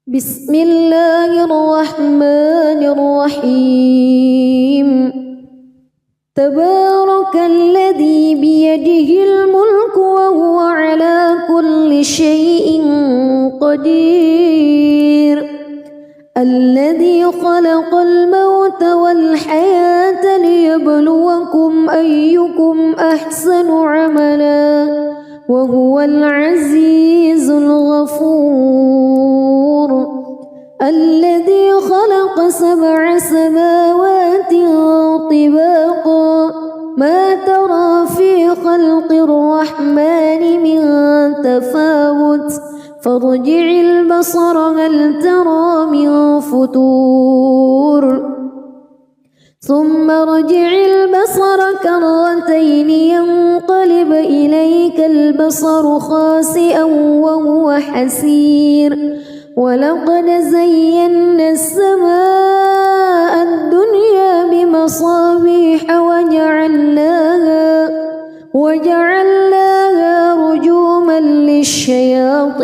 بسم الله الرحمن الرحيم تبارك الذي بيده الملك وهو على كل شيء قدير الذي خلق الموت والحياة ليبلوكم أيكم أحسن عملا وهو العزيز الغفور الذي خلق 7 سماوات طباقا ما ترى في خلق الرحمن من تفاوت فارجع البصر هل ترى من فتور ثم ارجع البصر كرتين ينقلب إليك البصر خاسئا وهو حسير ولقد زينا السماء الدنيا بمصابيح وجعلناها رجوما للشياطين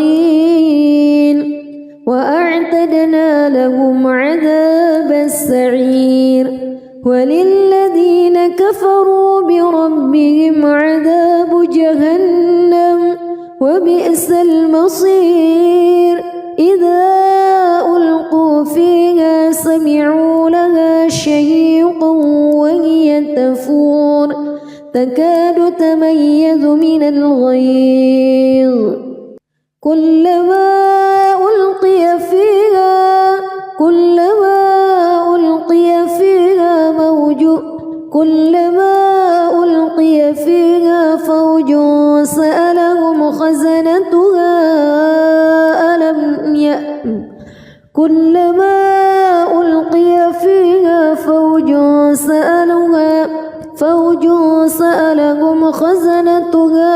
وأعتدنا لهم عذاب السعير وللذين كفروا بربهم عذاب جهنم وبئس المصير إذا ألقوا فيها سمعوا لها شهيقا وهي تفور تكاد تميز من الغيظ كلما ألقي فيها فوج سألهم خزنتها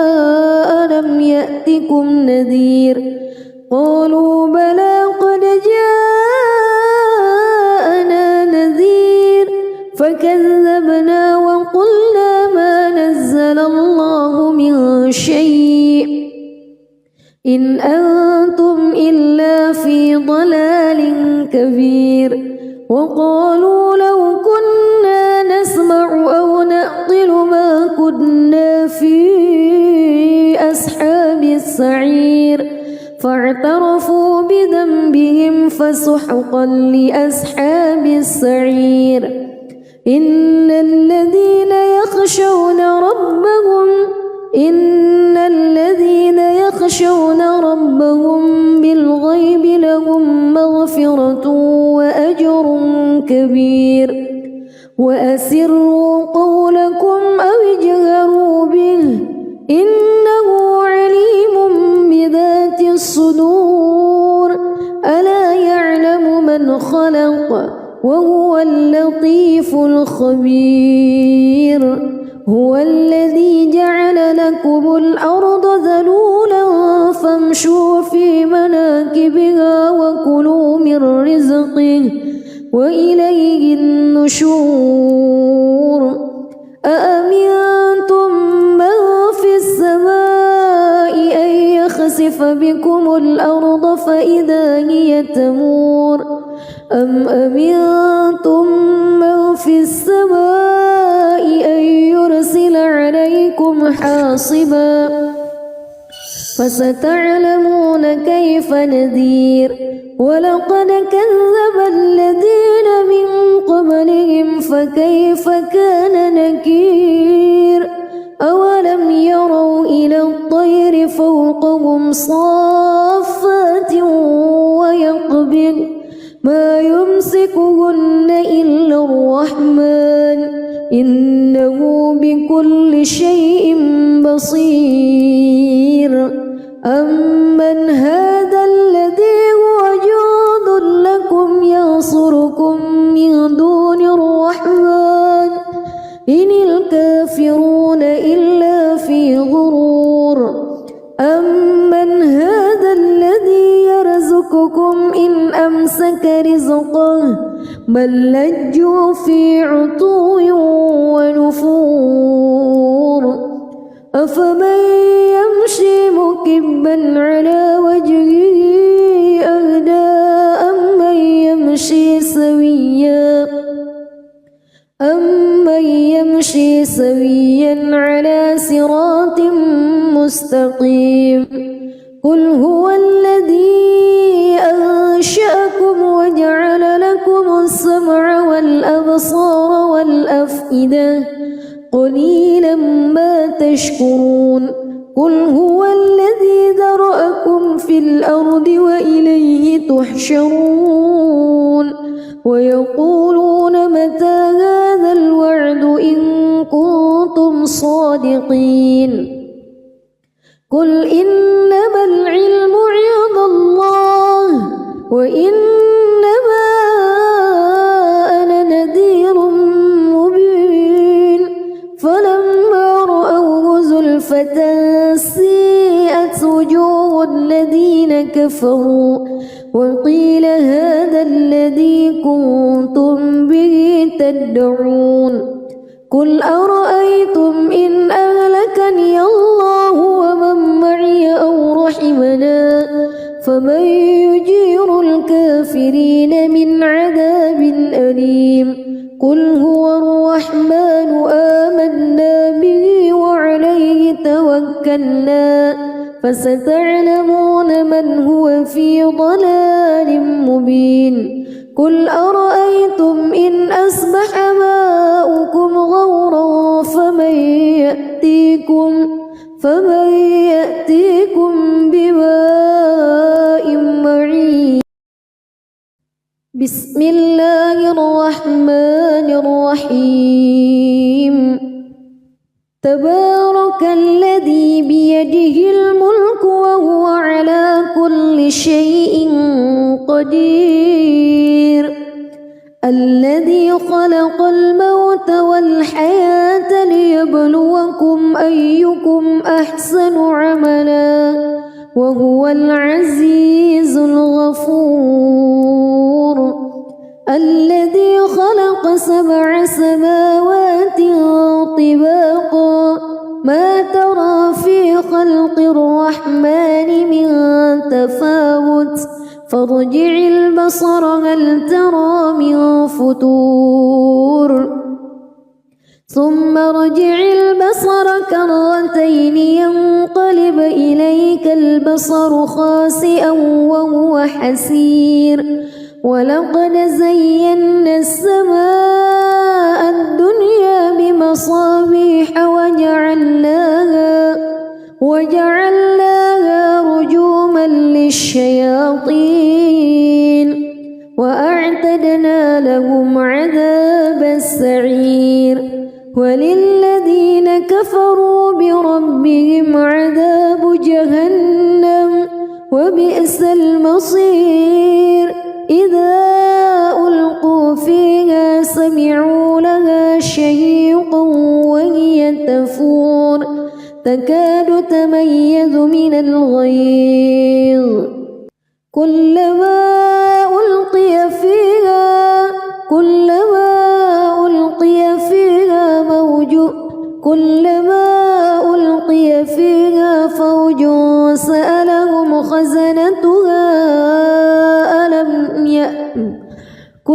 ألم يأتكم نذير قالوا بلى قد جاءنا نذير فكذبنا وقلنا ما نزل الله من شيء إن أنتم إلا في ضلال كبير وقالوا لو كنا نسمع أو نعقل ما كنا في أصحاب السعير فاعترفوا بذنبهم فسحقا لأصحاب السعير إن الذين يخشون ربهم بالغيب لهم مغفرة وأجر كبير وأسروا قولكم أو اجهروا به إنه عليم بذات الصدور ألا يعلم من خلق وهو اللطيف الخبير هو الذي جعل لكم الأرض ذلولا فامشوا في مناكبها وكلوا من رزقه وإليه النشور أأمنتم من في السماء أن يخسف بكم الأرض فإذا هي تمور أم أمنتم من في السماء أن يرسل عليكم حاصبا فستعلمون كيف نذير ولقد كذب الذين من قبلهم فكيف كان نكير أولم يروا إلى الطير فوقهم صافات ويقبض ما يمسكهن إلا الرحمن إنه بكل شيء بصير أمن هذا الذي هو جند لكم ينصركم من دون الرحمن إن الكافرون إلا في غرور أمن هذا الذي يرزقكم إن أمسك رزقه بل لجوا في عتو ونفور أفمن يمشي مكبا على وجهه أهدى سويا على صراط مستقيم قل هو الذي أنشأكم وجعل لكم السمع والأبصار والأفئدة قليلا ما تشكرون قل هو الذي ذرأكم في الأرض وإليه تحشرون ويقولون متى هذا الوعد إن كنتم صادقين قل إنما العلم عند الله وإنما أنا نذير مبين فلما رأوه زلفة سيئت وجوه الذين كفروا وقيل هذا الذي كنتم به تدعون قل أرأيتم إن أهلكني الله ومن معي أو رحمنا فمن يجير الكافرين من عذاب أليم قل هو الرحمن آمنا به وعليه توكلنا فستعلمون من هو في ضلال مبين قل أرأيتم إن أصبح ماؤكم غورا فمن يأتيكم بماء معين بسم الله الرحمن الرحيم تبارك الذي بيده الملك وهو على كل شيء قدير الذي خلق الموت والحياة ليبلوكم أيكم أحسن عملا وهو العزيز الغفور الذي خلق 7 سماوات طباقا ما ترى في خلق الرحمن من تفاوت فارجع البصر هل ترى من فتور ثم ارجع البصر كرتين ينقلب إليك البصر خاسئا وهو حسير ولقد زينا السماء الدنيا بمصابيح وجعلناها رجوما للشياطين وأعتدنا لهم عذاب السعير وللذين كفروا بربهم عذاب جهنم وبئس المصير إذا ألقوا فيها سمعوا لها شهيقا وهي تفور تكاد تميز من الغيظ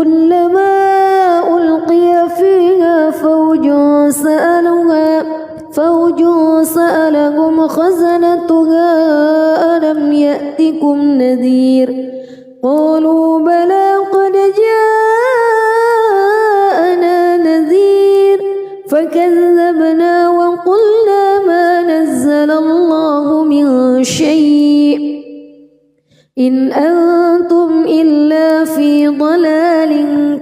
كلما ألقي فيها فوج سألهم خزنتها ألم يأتكم نذير قالوا بلى قد جاءنا نذير فكذبنا وقلنا ما نزل الله من شيء إن أنتم إلا في ضلال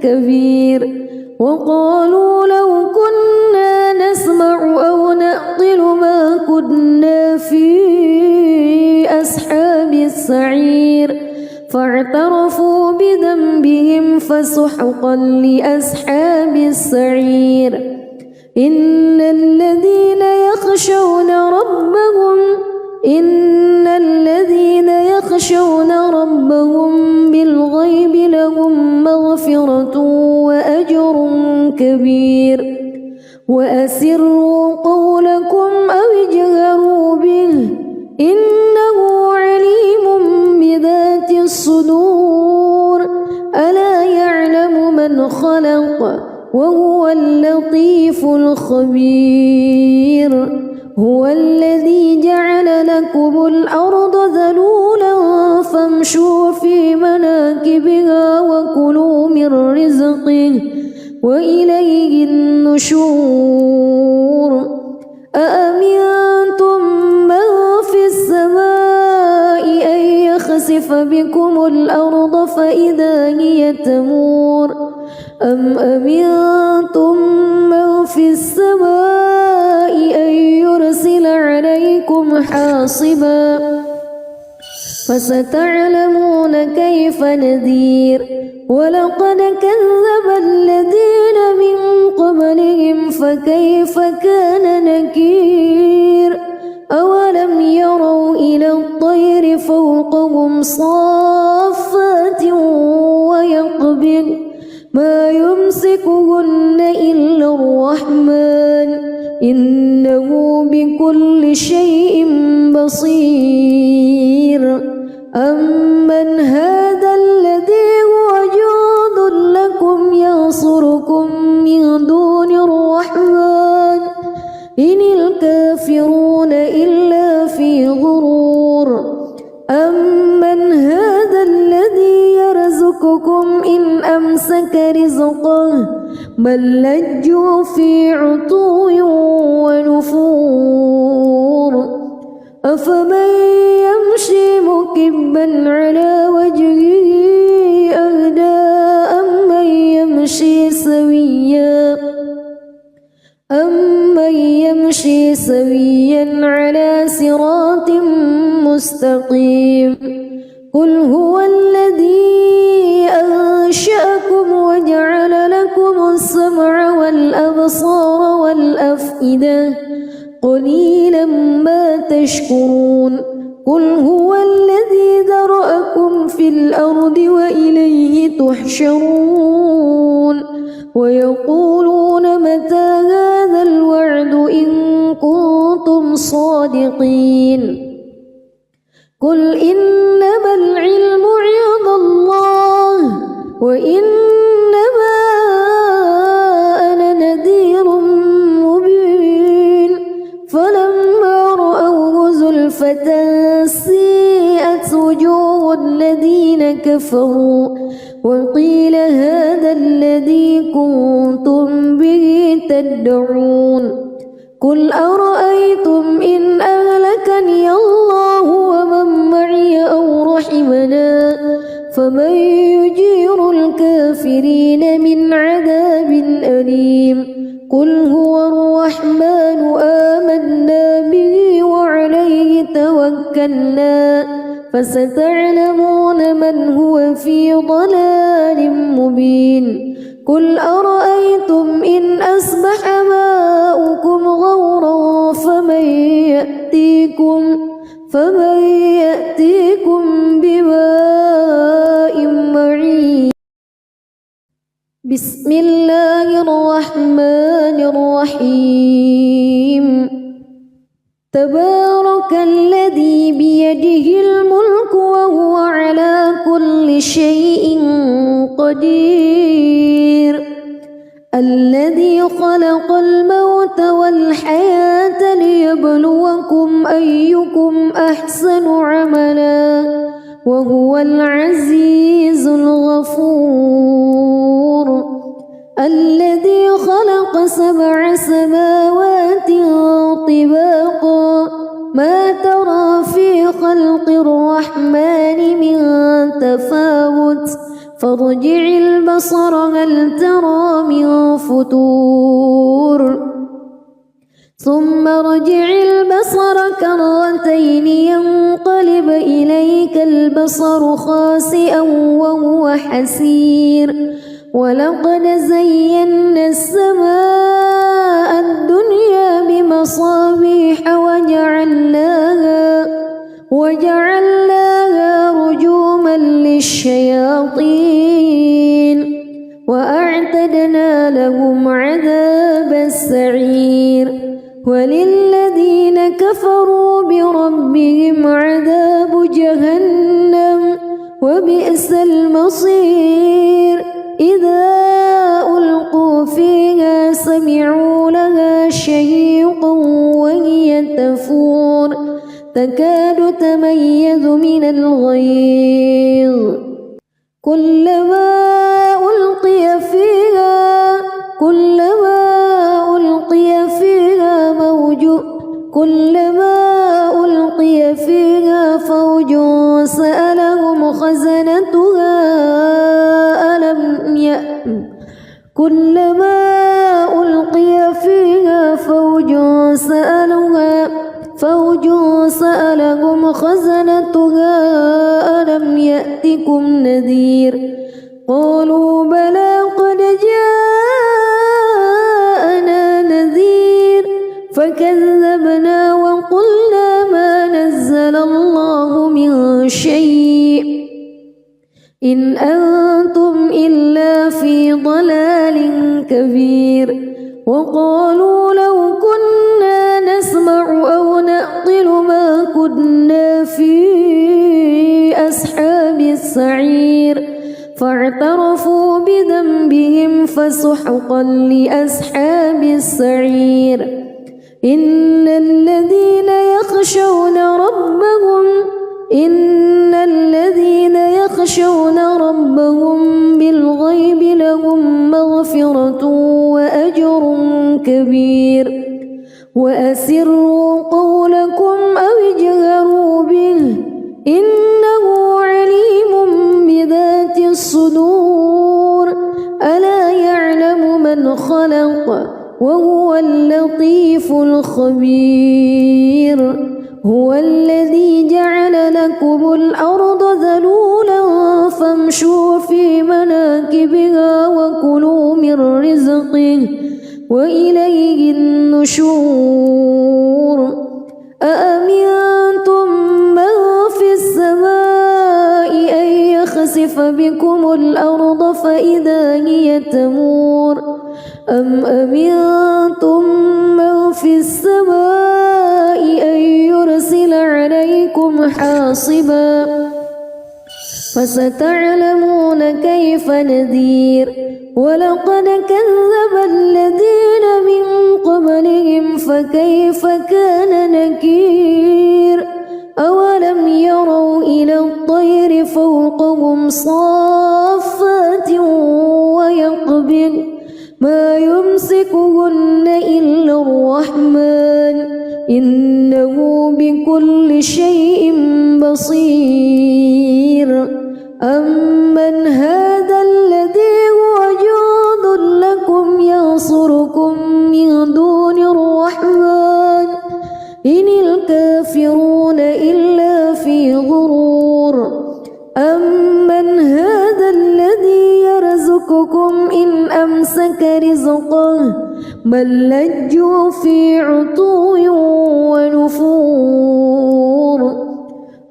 كبير وقالوا لو كنا نسمع أو نعقل ما كنا في أصحاب السعير فاعترفوا بذنبهم فسحقا لأصحاب السعير إن الذين يخشون ربهم بالغيب لهم مغفرة وأجر كبير وأسروا قولكم أو اجهروا به إنه عليم بذات الصدور ألا يعلم من خلق وهو اللطيف الخبير هو الذي جعل لكم الأرض ذلولا فامشوا في مناكبها وكلوا من رزقه وإليه النشور أأمنتم من في السماء أن يخسف بكم الأرض فإذا هي تمور أم أمنتم من في السماء أن يرسل عليكم حاصبا فستعلمون كيف نذير ولقد كذب الذين من قبلهم فكيف كان نكير أولم يروا إلى الطير فوقهم صافات ويقبض ما يمسكهن إلا الرحمن إنه بكل شيء بصير أمن هذا الذي هو جند لكم ينصركم من دون الرحمن إن الكافرون إلا في غرور أمن هذا الذي يرزقكم إن أمسك رزقه بل لجوا في عتو ونفور أفمن يمشي مكبا على وجهه أهدى أمن يمشي سويا على صراط مستقيم قل هو الذي أنشأكم وجعل لكم السمع والأبصار والأفئدة قليلا ما تشكرون قل هو الذي ذرأكم في الأرض وإليه تحشرون ويقولون متى هذا الوعد إن كنتم صادقين قل إنما العلم عند الله وإنما أنا نذير مبين فلما رأوه زلفة سيئت وجوه الذين كفروا وقيل هذا الذي كنتم به تدعون قل أرأيتم إن أهلكني الله ومن معي أو رحمنا فمن يجير الكافرين من عذاب أليم قل هو الرحمن آمنا به وعليه توكلنا فستعلمون من هو في ضلال مبين قل أرأيتم إن أصبح ماؤكم غورا فمن يأتيكم بماء معين بسم الله الرحمن الرحيم تبارك الذي بيده الملك وهو على كل شيء قدير الذي خلق الموت والحياة ليبلوكم أيكم أحسن عملا وهو العزيز الغفور الذي خلق 7 سماوات طباقا ما ترى في خلق الرحمن من تفاوت فارجع البصر هل ترى من فتور ثم ارجع البصر كرتين ينقلب إليك البصر خاسئا وهو حسير ولقد زينا السماء الدنيا بمصابيح وجعلناها رجوما للشياطين وأعتدنا لهم عذاب السعير وللذين كفروا بربهم عذاب جهنم وبئس المصير إذا ألقوا فيها تكاد تميز من الغيظ كلما ألقي فيها فوج سألهم خزنتها ألم يأتكم نذير قالوا بلى قد جاءنا نذير فكذبنا وقلنا ما نزل الله من شيء إن أنتم إلا في ضلال كبير وقالوا لو كنا نسمع أو نعقل ما كنا في أصحاب السعير فاعترفوا بذنبهم فسحقا لأصحاب السعير إن الذين يخشون ربهم بالغيب لهم مغفرة وأجر كبير وأسروا قولكم أو اجهروا به إنه عليم بذات الصدور ألا يعلم من خلق وهو اللطيف الخبير هو الذي جعل لكم الأرض ذلولا فامشوا في مناكبها وكلوا من رزقه وإليه النشور أأمنتم من في السماء أن يخسف بكم الأرض فإذا هي تمور أم أمنتم من في السماء أن يرسل عليكم حاصبا فستعلمون كيف نذير ولقد كذب الذين من قبلهم فكيف كان نكير أولم يروا إلى الطير فوقهم صافات ويقبض ما يمسكهن إلا الرحمن إنه بكل شيء بصير أمن هذا الذي هو جند لكم ينصركم من دون الرحمن إن الكافرون إلا في غرور أمن هذا الذي يرزقكم إن أمسك رزقه بل لجوا في عتو ونفور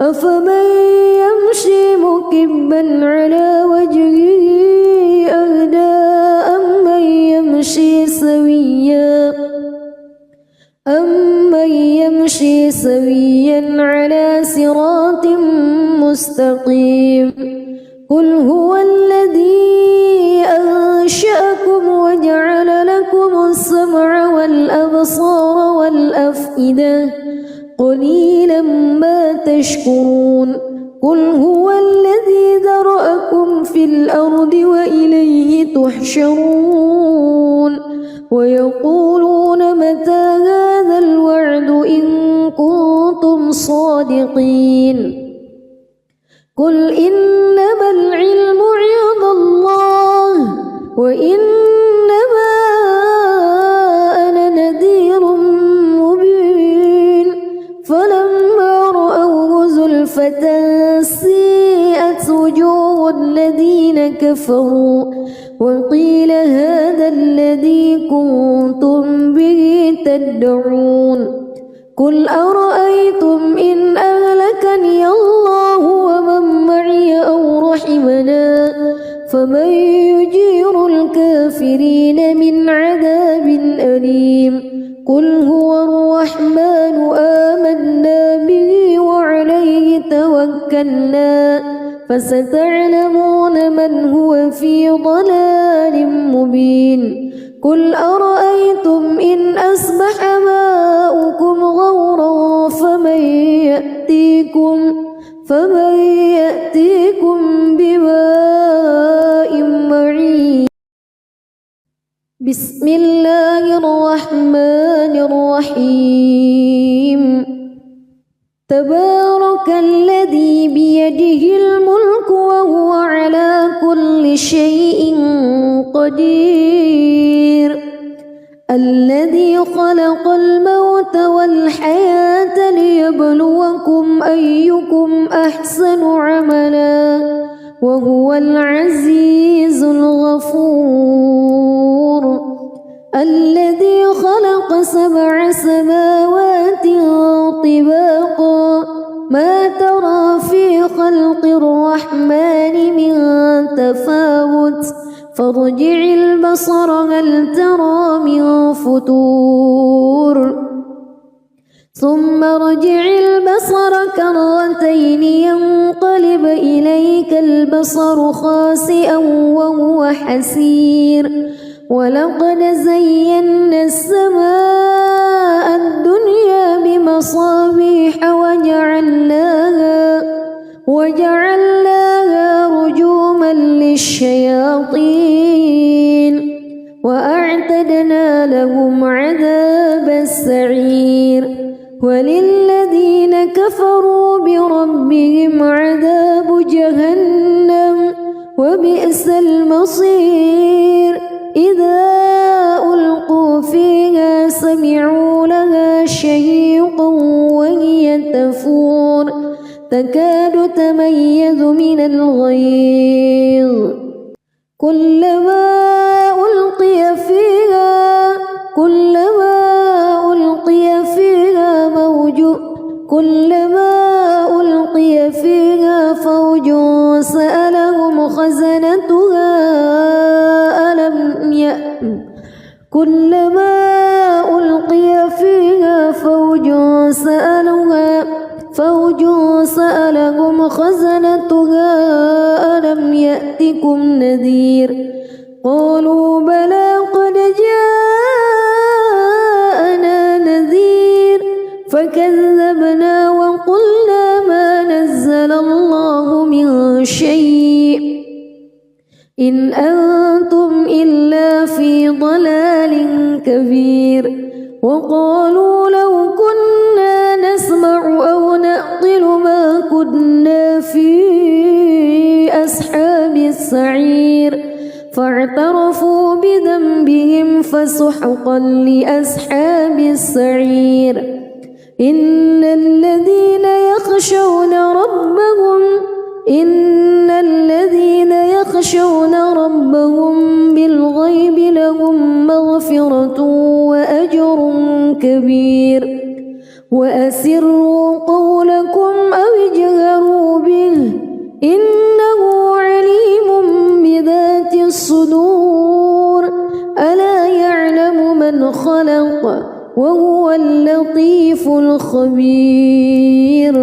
أفمن يمشي مكبا على وجهه أهدى أمن يمشي سويا على صراط مستقيم قل هو الذي أنشأكم وجعل لكم السمع والأبصار والأفئدة قليلا ما تشكرون قل هو الذي ذرأكم في الأرض وإليه تحشرون ويقولون متى هذا الوعد إن كنتم صادقين قل إنما العلم عند الله وإنما أنا نذير مبين فلما رأوه زلفة سيئت وجوه الذين كفروا وقيل هذا الذي كنتم به تدعون قل أرأيتم إن أهلكني الله ومن معي أو رحمنا فمن يجير الكافرين من عذاب أليم قل هو الرحمن آمنا به وعليه توكلنا فستعلمون من هو في ضلال مبين قل أرأيتم إن أصبح ماؤكم غورا فمن يأتيكم بماء معين. بسم الله الرحمن الرحيم. تبارك الذي بيده الملك وهو على كل شيء قدير. الذي خلق الموت والحياة ليبلوكم أيكم أحسن عملا وهو العزيز الغفور. الذي خلق 7 سماوات طباقا ما ترى في خلق الرحمن من تفاوت فارجع البصر هل ترى من فتور ثم ارجع البصر كرتين ينقلب إليك البصر خاسئا وهو حسير. ولقد زينا السماء الدنيا بمصابيح وجعلناها رجوما للشياطين وأعتدنا لهم عذاب السعير. وللذين كفروا بربهم عذاب جهنم وبئس المصير. إذا ألقوا فيها سمعوا لها شهيقا وهي تفور تكاد تميز من الغيظ. كلما ألقي فيها فوج سألهم خزنتها ألم يأتكم نذير. قالوا بلى قد جاءنا نذير فكذبنا وقلنا ما نزل الله من شيء إن أنتم إلا في ضلال كبير. وقالوا لو كنا نسمع أو نعقل ما كنا في أصحاب السعير فاعترفوا بذنبهم فسحقا لأصحاب السعير. إن الذين يخشون ربهم بالغيب لهم مغفرة وأجر كبير. وأسروا قولكم أو اجهروا به إنه عليم بذات الصدور. ألا يعلم من خلق وهو اللطيف الخبير.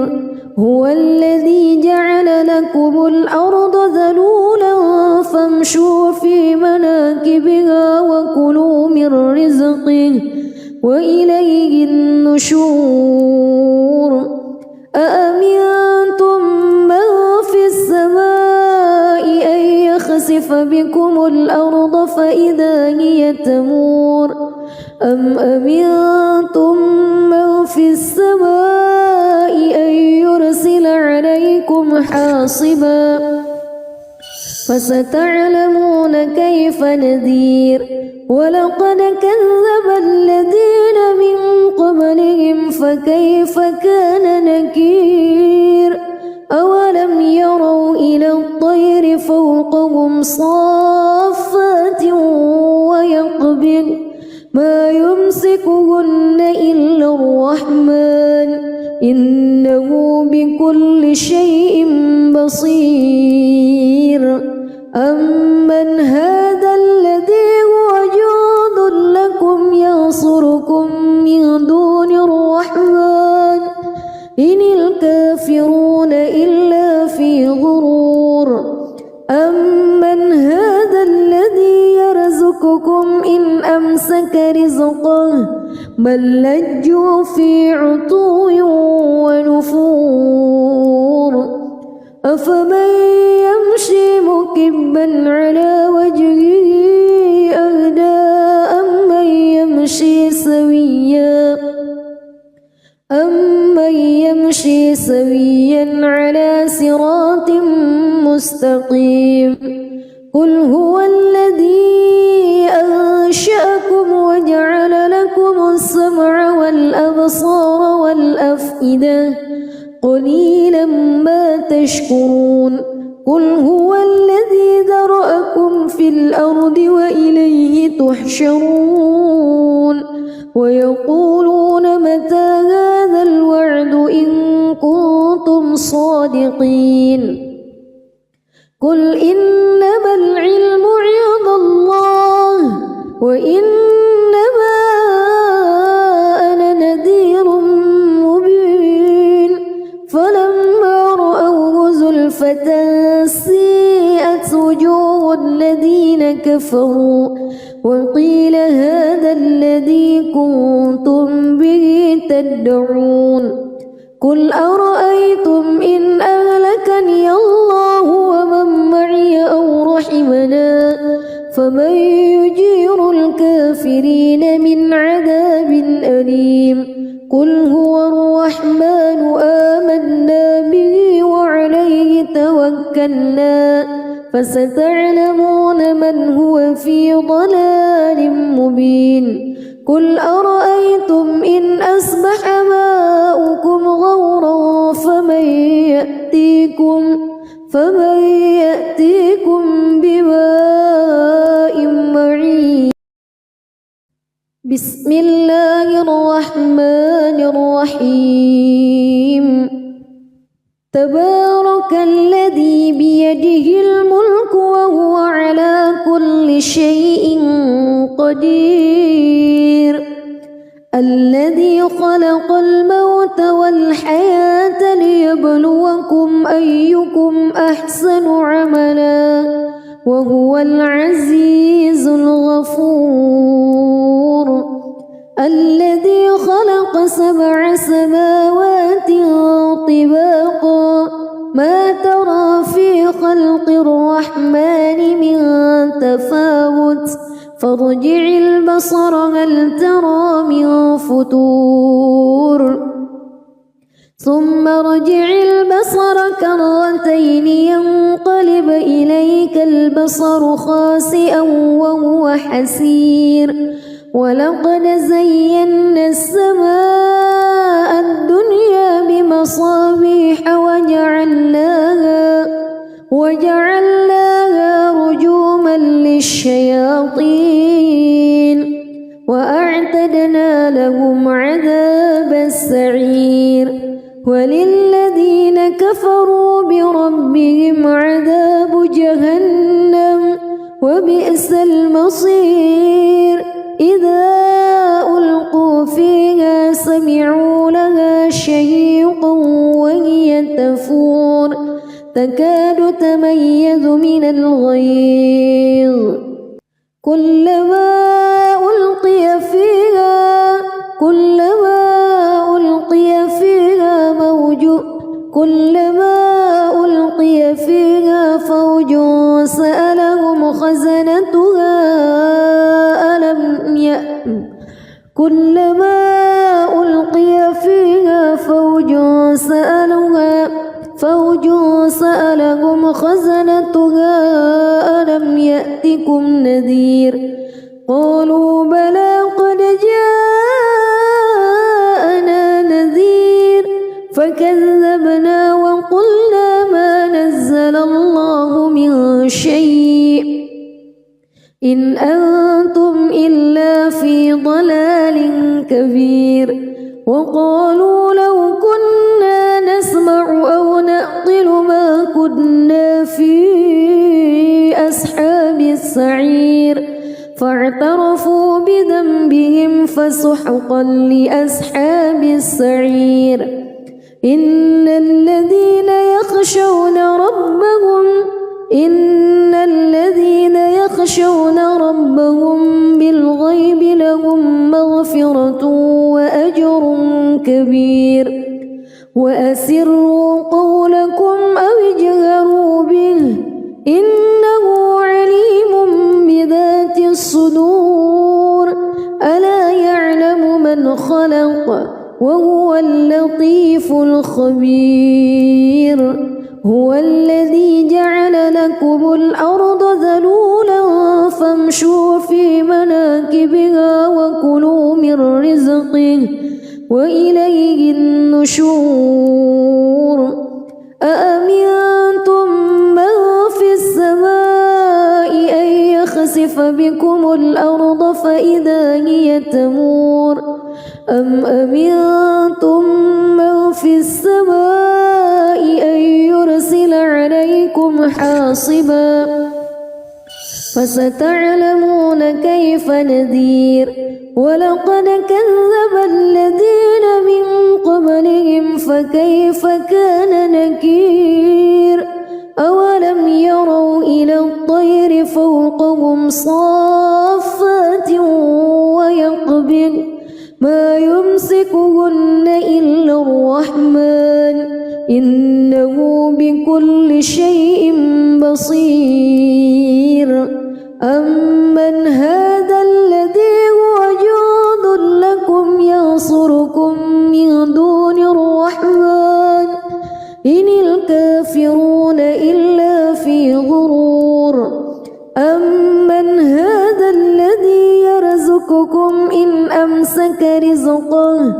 هو الذي جعل لكم الأرض ذلولا فامشوا في مناكبها وكلوا من رزقه وإليه النشور. أأمنتم من في السماء أن يخسف بكم الأرض فإذا هي تمور أم أمنتم من في السماء أن يرسل عليكم حاصبا فستعلمون كيف نذير. ولقد كذب الذين من قبلهم فكيف كان نكير. أولم يروا إلى الطير فوقهم صافات ويقبضن ما يمسكهن إلا الرحمن إنه بكل شيء بصير. أمن هذا الذي هو جند لكم ينصركم من دون الرحمن إن الكافرون إلا في غرور. أمن هذا الذي يرزقكم إن أمسك رزقه بل لجوا في عتو ونفور أفمن يمشي مكبا على وجهه أهدى أمن يمشي سويا على صراط مستقيم قل هو الذي أنشأكم وجعل لكم السمع والأبصار والأفئدة قليلا ما تشكرون قل هو الذي ذرأكم في الأرض وإليه تحشرون ويقولون متى هذا الوعد إن كنتم صادقين قل إنما العلم عند الله وإنما أنا نذير مبين فلما رأوه زلفة سيئت وجوه الذين كفروا وقيل هذا الذي كنتم به تدعون قل أرأيتم إن أهلكني الله ومن معي أو رحمنا فمن يجير الكافرين من عذاب أليم قل هو الرحمن آمنا به وعليه توكلنا فستعلمون من هو في ضلال مبين قل أرأيتم إن أصبح ماؤكم غورا فمن يأتيكم بماء معين بسم الله الرحمن الرحيم تبارك الذي بيده الملك وهو على كل شيء قدير الذي خلق الموت والحياة ليبلوكم أيكم أحسن عملا وهو العزيز الغفور الذي خلق 7 سماوات طباقا ما ترى في خلق الرحمن من تفاوت فارجع البصر هل ترى من فتور ثم ارجع البصر كرتين ينقلب إليك البصر خاسئا وهو حسير ولقد زينا السماء الدنيا بمصابيح وجعلناها رجوما للشياطين وأعتدنا لهم عذاب السعير وللذين كفروا بربهم عذاب جهنم وبئس المصير إذا ألقوا فيها سمعوا لها شهيقا وهي تفور تكاد تميز من الغيظ كلما ألقي فيها فوج سألهم خزنتها ألم يأتكم نذير قالوا بلى قد جاءنا نذير فكذبنا وقلنا ما نزل الله من شيء إن أنتم إلا في ضلال كبير وقالوا لو كنا نسمع أو نعقل ما كنا في أصحاب السعير فاعترفوا بذنبهم فسحقا لأصحاب السعير إن الذين يخشون ربهم بالغيب مغفرة وأجر كبير وأسروا قولكم أو اجهروا به إنه عليم بذات الصدور ألا يعلم من خلق وهو اللطيف الخبير هو الذي جعل لكم الأرض ذلولا فامشوا في مناكبها وكلوا من رزقه وإليه النشور أأمنتم من في السماء أن يخسف بكم الأرض فإذا هي تمور أم أمنتم من في السماء أن يرسل عليكم حاصبا فستعلمون كيف نذير ولقد كذب الذين من قبلهم فكيف كان نكير أولم يروا إلى الطير فوقهم صافات ويقبض ما يمسكهن إلا الرحمن إنه بكل شيء بصير أمن هذا الذي هو جند لكم ينصركم من دون الرحمن إن الكافرون إلا في غرور أمن هذا الذي يرزقكم إن أمسك رزقه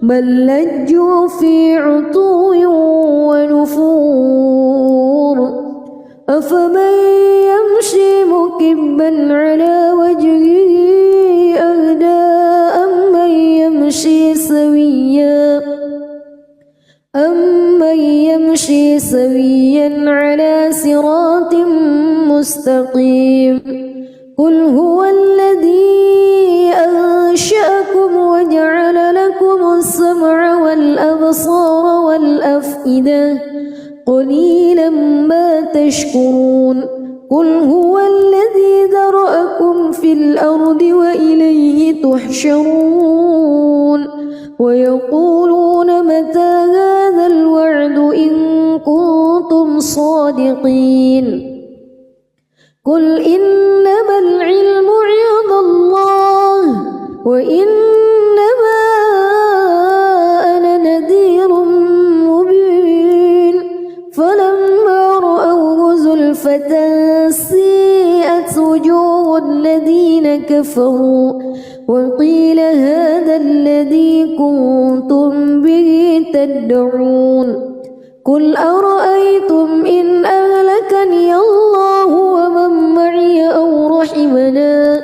بل لجوا في عتو ونفور أفمن يمشي مكبا على وجهه أهدى أمن يمشي سويا على صراط مستقيم قل هو الذي أنشأكم وجعل لكم السمع والأبصار والأفئدة قليلا ما تشكرون قل هو الذي ذرأكم في الأرض وإليه تحشرون ويقولون متى هذا الوعد إن كنتم صادقين قل إنما العلم عند الله وإنما أنا نذير مبين فلما رأوه زلفة سيئت وجوه الذين كفروا وقيل هذا الذي كنتم به تدعون قل أرأيتم إن أهلكني الله ومن معي أو رحمنا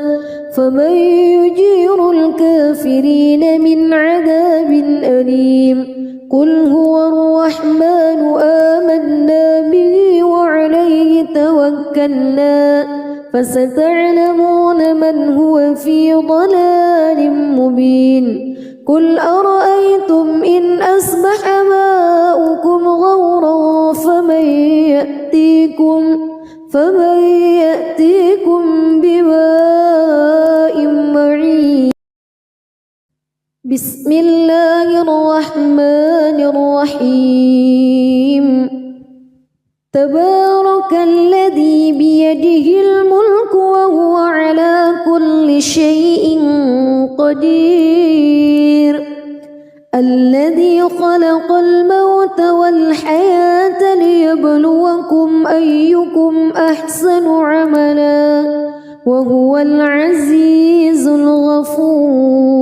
فمن يجير الكافرين من عذاب أليم قل هو الرحمن آمنا به وعليه توكلنا فستعلمون من هو في ضلال مبين قل أرأيتم إن أصبح ماؤكم غورا فمن يأتيكم بماء معين بسم الله الرحمن الرحيم تبارك الذي بيده الملك وهو على كل شيء قدير الذي خلق الموت والحياة ليبلوكم أيكم أحسن عملا وهو العزيز الغفور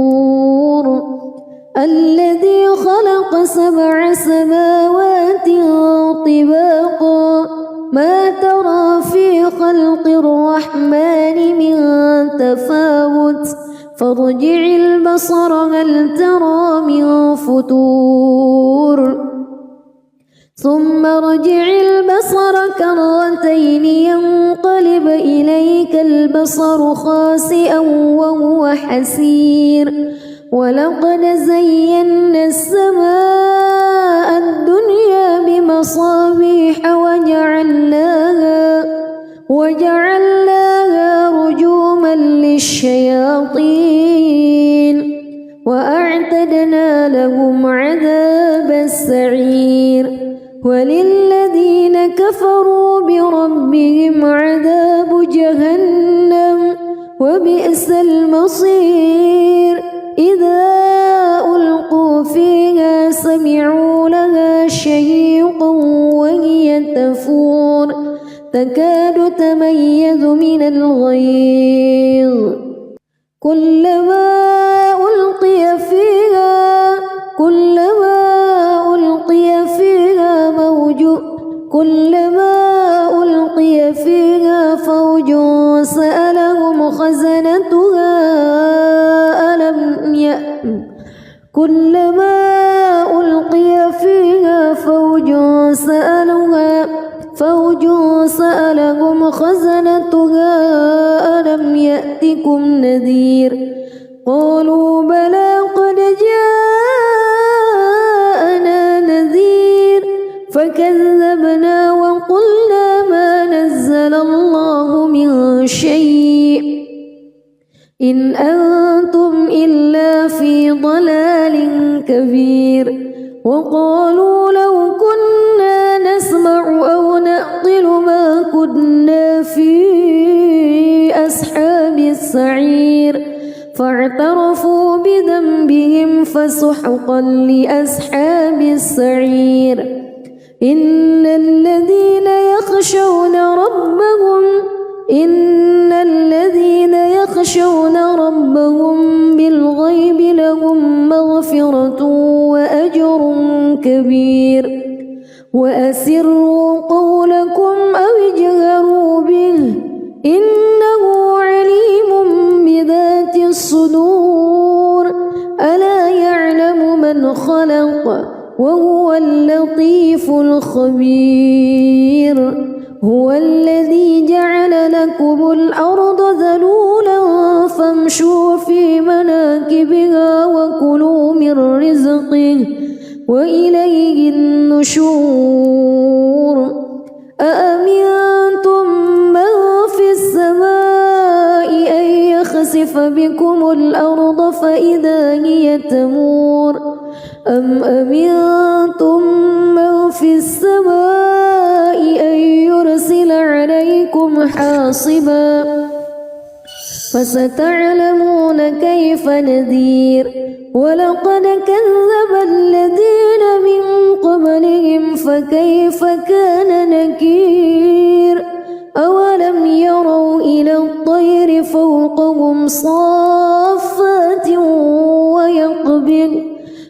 الذي خلق 7 سماوات طباقا ما ترى في خلق الرحمن من تفاوت فارجع البصر هل ترى من فتور ثم ارجع البصر كرتين ينقلب إليك البصر خاسئا وهو حسير ولقد زينا السماء الدنيا بمصابيح وجعلناها رجوما للشياطين أعتدنا لهم عذاب السعير وللذين كفروا بربهم عذاب جهنم وبئس المصير إذا ألقوا فيها سمعوا لها شهيقا وهي تفور تكاد تميز من الغيظ كلما ألقي فيها فوج سألهم خزنتها ألم يأتكم نذير قالوا بلى قد جاءنا نذير فكذبنا وقلنا ما نزل الله من شيء إن أنتم إلا في ضلال كبير وقالوا لو كنا نسمع أو نعقل ما كنا في أصحاب السعير فاعترفوا بذنبهم فسحقا لأصحاب السعير إن الذين يخشون ربهم بالغيب لهم مغفرة وأجر كبير وأسروا قولكم أو اجهروا به إنه عليم بذات الصدور ألا يعلم من خلق وهو اللطيف الخبير هو الذي جعل لكم الأرض ذلولا فامشوا في مناكبها وكلوا من رزقه وإليه النشور أأمنتم من في السماء أن يخسف بكم الأرض فإذا هي تمور أم أمنتم من في السماء أن يرسل عليكم حاصبا فستعلمون كيف نذير ولقد كذب الذين من قبلهم فكيف كان نكير أولم يروا إلى الطير فوقهم صافات ويقبض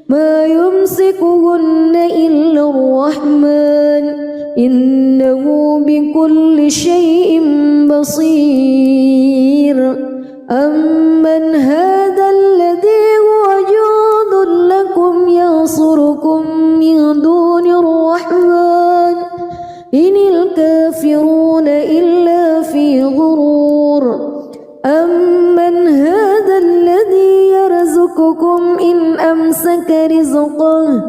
ما يمسكهن إلا الرحمن إنه بكل شيء بصير أمن هذا الذي هو جند لكم ينصركم من دون الرحمن إن الكافرون إلا في غرور أمن هذا الذي يرزقكم إن أمسك رزقه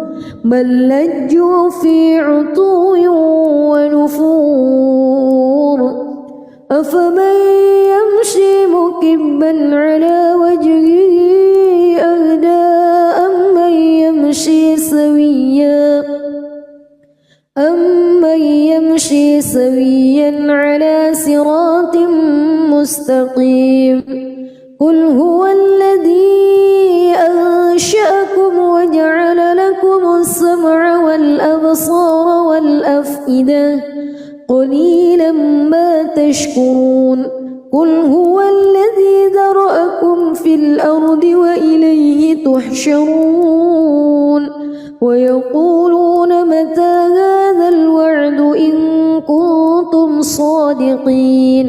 بل لجوا في عتو ونفور أفمن يمشي مكبا على وجهه أهدى أمن يمشي سويا على صراط مستقيم قل هو الذي أنشأكم وجعل لكم السمع والأبصار والأفئدة قليلا ما تشكرون قل هو الذي ذرأكم في الأرض وإليه تحشرون ويقولون متى هذا الوعد إن كنتم صادقين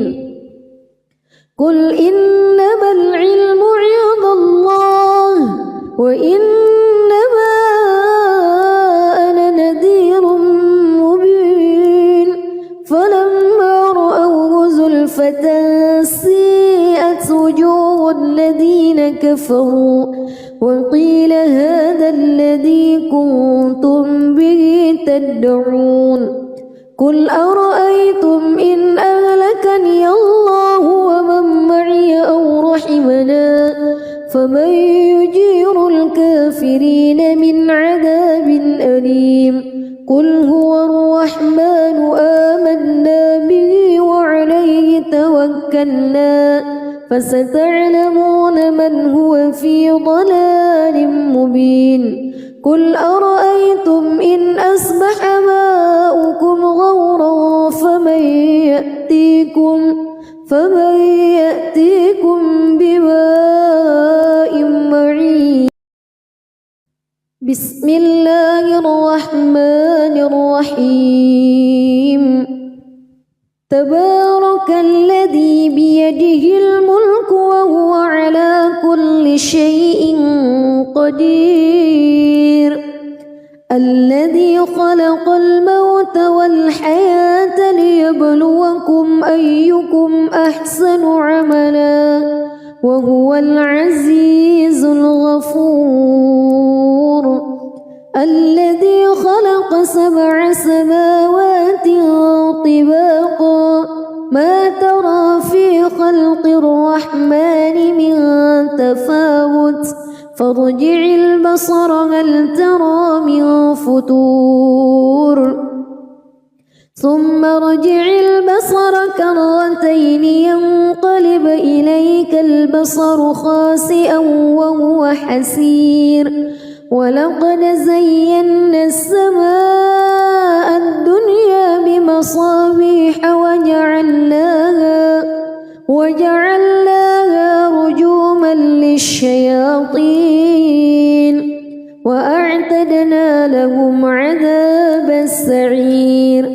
قل إنما العلم عند الله وإنما أنا نذير مبين فلما رأوه زلفة سيئت وجوه الذين كفروا وقيل هذا الذي كنتم به تدعون قل أرأيتم إن أهلكني الله ومن معي أو رحمنا فمن يجير الكافرين قل هو الرحمن آمنا به وعليه توكلنا فستعلمون من هو في ضلال مبين قل أرأيتم إن أصبح ماؤكم غورا فمن يأتيكم بماء معين. بسم الله الرحمن الرحيم. تبارك الذي بيده الملك وهو على كل شيء قدير الذي خلق الموت والحياة ليبلوكم أيكم أحسن عملا وهو العزيز الغفور الذي خلق 7 سماوات طباقا ما ترى في خلق الرحمن من تفاوت فارجع البصر هل ترى من فطور ثم ارجع البصر كرتين ينقلب إليك البصر خاسئا وهو حسير ولقد زينا السماء الدنيا بمصابيح وجعلناها رجوما للشياطين وأعتدنا لهم عذاب السعير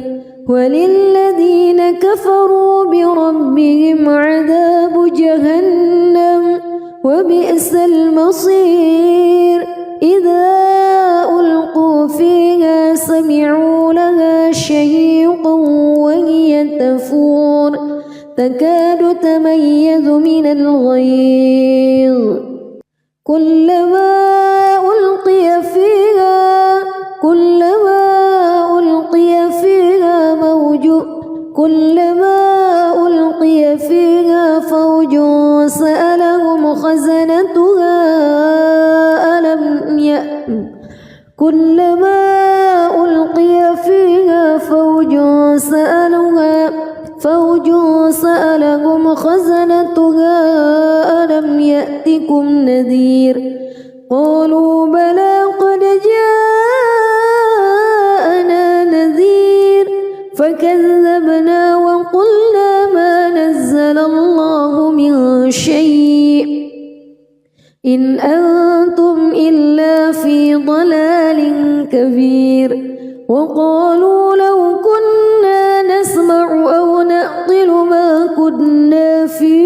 وللذين كفروا بربهم عذاب جهنم وبئس المصير إذا ألقوا فيها سمعوا لها شهيقا وهي تفور تكاد تميز من الغيظ كلما ألقي فيها فوج سألهم خزنتها كلما ألقي فيها فوج سألهم خزنتها ألم يأتكم نذير قالوا بلى قد جاءنا نذير فكذبنا وقلنا ما نزل الله من شيء إن أنتم إلا في ضلال كبير وقالوا لو كنا نسمع أو نعقل ما كنا في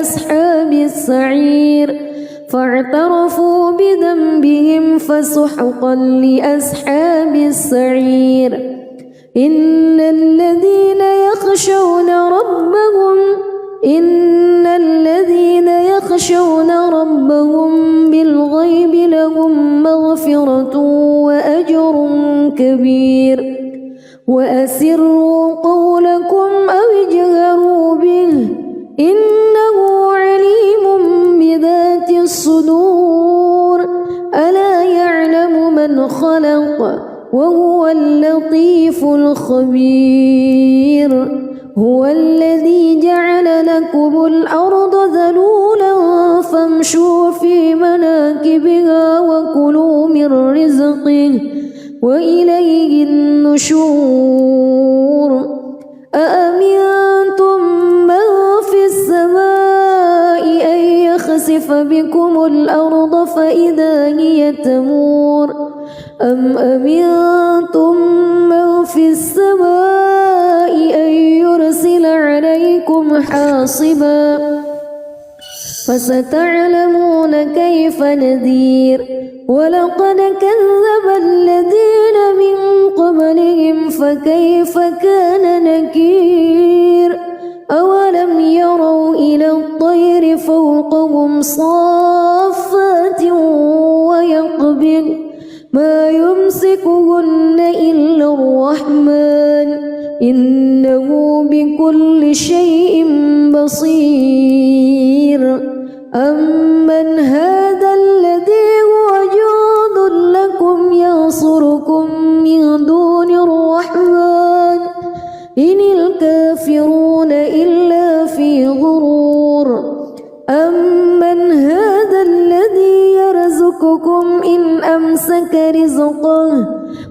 أصحاب السعير فاعترفوا بذنبهم فسحقا لأصحاب السعير إن الذين يخشون ربهم بالغيب لهم مغفرة وأجر كبير وأسروا قولكم أو اجهروا به إنه عليم بذات الصدور ألا يعلم من خلق وهو اللطيف الخبير هو الذي جعل لكم الأرض ذلولا فامشوا في مناكبها وكلوا من رزقه وإليه النشور أأمنتم من في السماء أن يخسف بكم الأرض فإذا هي تمور أم أمنتم من في السماء أن يرسل عليكم حاصبا فستعلمون كيف نذير ولقد كذب الذين من قبلهم فكيف كان نكير أولم يروا إلى الطير فوقهم صافات ويقبض ما يمسكهن إلا الرحمن إنه بكل شيء بصير أمن هذا الذي هو جند لكم ينصركم من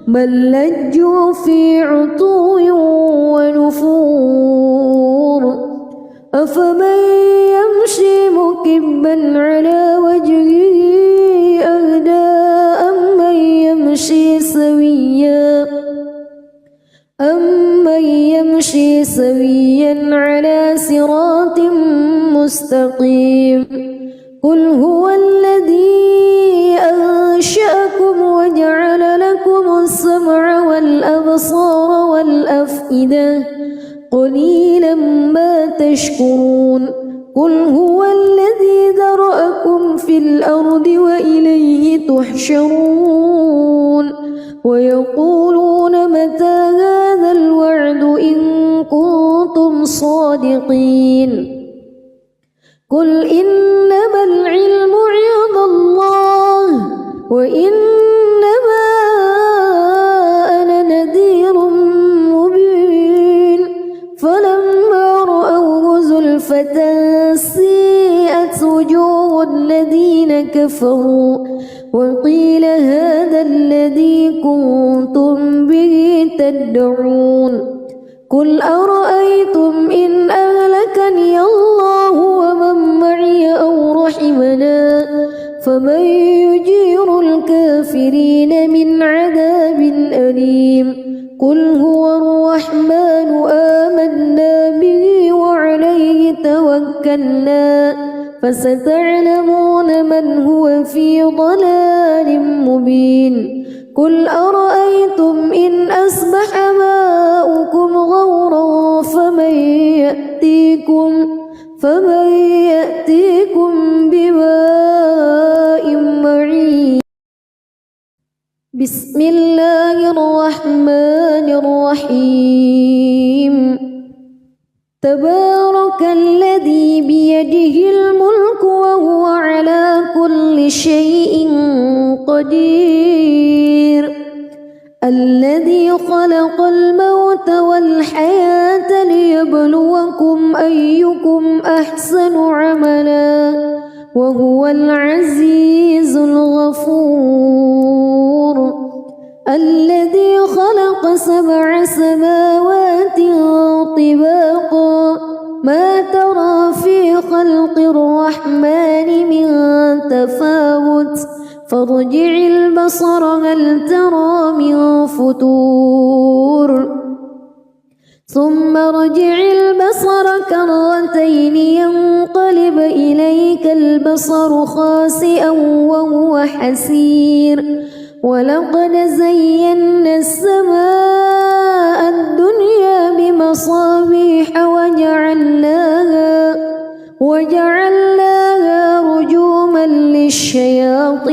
بل لجوا في عتو ونفور أفمن يمشي مكبا على وجهه أهدى أمن يمشي سويا على صراط مستقيم قل هو الذي أنشأكم وجعل لكم السمع والأبصار والأفئدة قليلا ما تشكرون قل هو الذي ذرأكم في الأرض وإليه تحشرون ويقولون متى هذا الوعد إن كنتم صادقين قل إنما العلم عند الله وإنما أنا نذير مبين فلما رأوه زلفة سيئت وجوه الذين كفروا وقيل هذا الذي كنتم به تدعون قل أرأيتم إن أهلكني الله ومن معي أو رحمنا فمن يجير الكافرين من عذاب أليم قل هو الرحمن آمنا به وعليه توكلنا فستعلمون من هو في ضلال مبين قل أرأيتم إن أصبح ماؤكم غورا فمن يأتيكم بماء معين بسم الله الرحمن الرحيم تبارك الذي بيده الملك وهو على كل شيء قدير الذي خلق الموت والحياة ليبلوكم أيكم أحسن عملا وهو العزيز الغفور الذي خلق 7 سماوات طباقا ما ترى في خلق الرحمن من تفاوت فارجع البصر هل ترى من فتور ثم ارجع البصر كرتين ينقلب إليك البصر خاسئا وهو حسير ولقد زينا السماء الدنيا بمصابيح وجعلناها رجوما للشياطين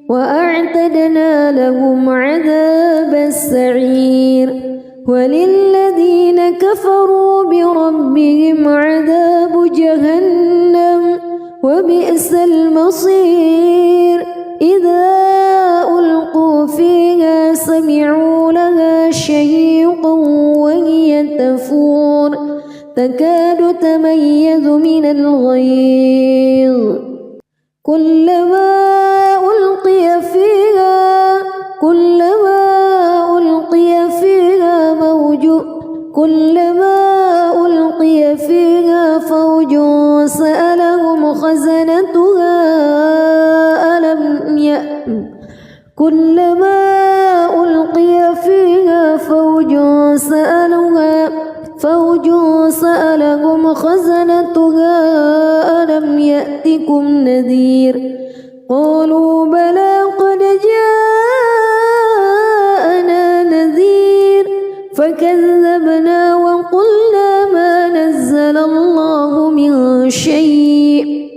وأعتدنا لهم عذاب السعير وللذين كفروا بربهم عذاب جهنم وبئس المصير إذا ألقوا فيها سمعوا لها شهيقا وهي تفور تكاد تميز من الغيظ كلما ألقي فيها فوج سألهم خزنتها كلما ألقي فيها فوج سألهم خزنتها ألم يأتكم نذير قالوا بلى قد جاءنا نذير فكذبنا وقلنا ما نزل الله من شيء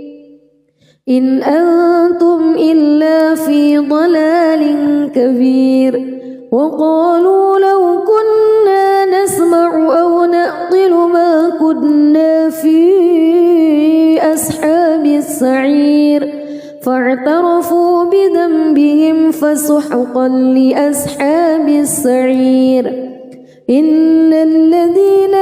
إن أنتم إلا في ضلال كبير وقالوا لو كنا نسمع أو نعقل ما كنا في أصحاب السعير فاعترفوا بذنبهم فسحقا لأصحاب السعير إن الذين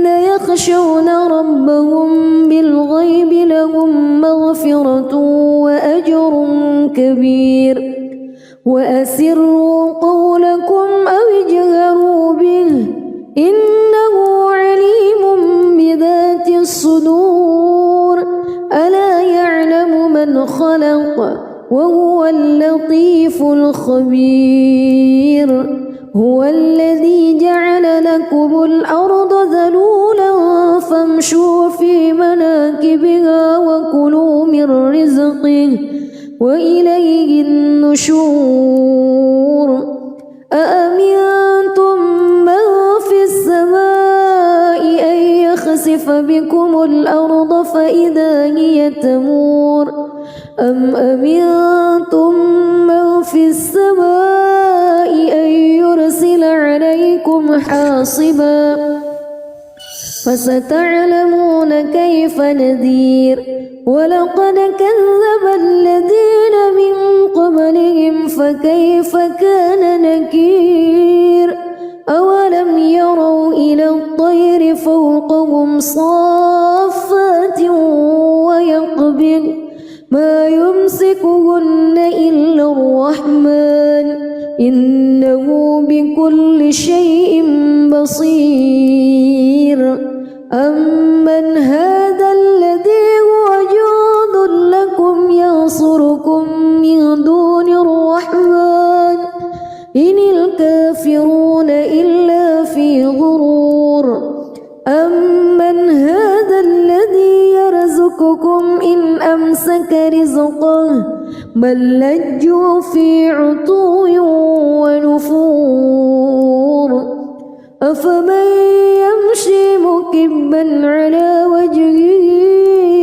يخشون ربهم بالغيب لهم مغفرة كبير وأسروا قولكم أو اجهروا به إنه عليم بذات الصدور ألا يعلم من خلق وهو اللطيف الخبير هو الذي جعل لكم الأرض ذلولا فامشوا في مناكبها وكلوا من رزقه وإليه النشور أأمنتم من في السماء أن يخسف بكم الأرض فإذا هي تمور أم أمنتم من في السماء أن يرسل عليكم حاصبا فستعلمون كيف نذير ولقد كذب الذين من قبلهم فكيف كان نكير أولم يروا إلى الطير فوقهم صافات ويقبض ما يمسكهن إلا الرحمن إنه بكل شيء بصير أمن هذا الذي هو جند لكم ينصركم من دون الرحمن إن الكافرون إلا في غرور أمن هذا الذي يرزقكم إن أمسك رزقه بل لجوا في عتو ونفور أفمن يمشي مكبا على وجهه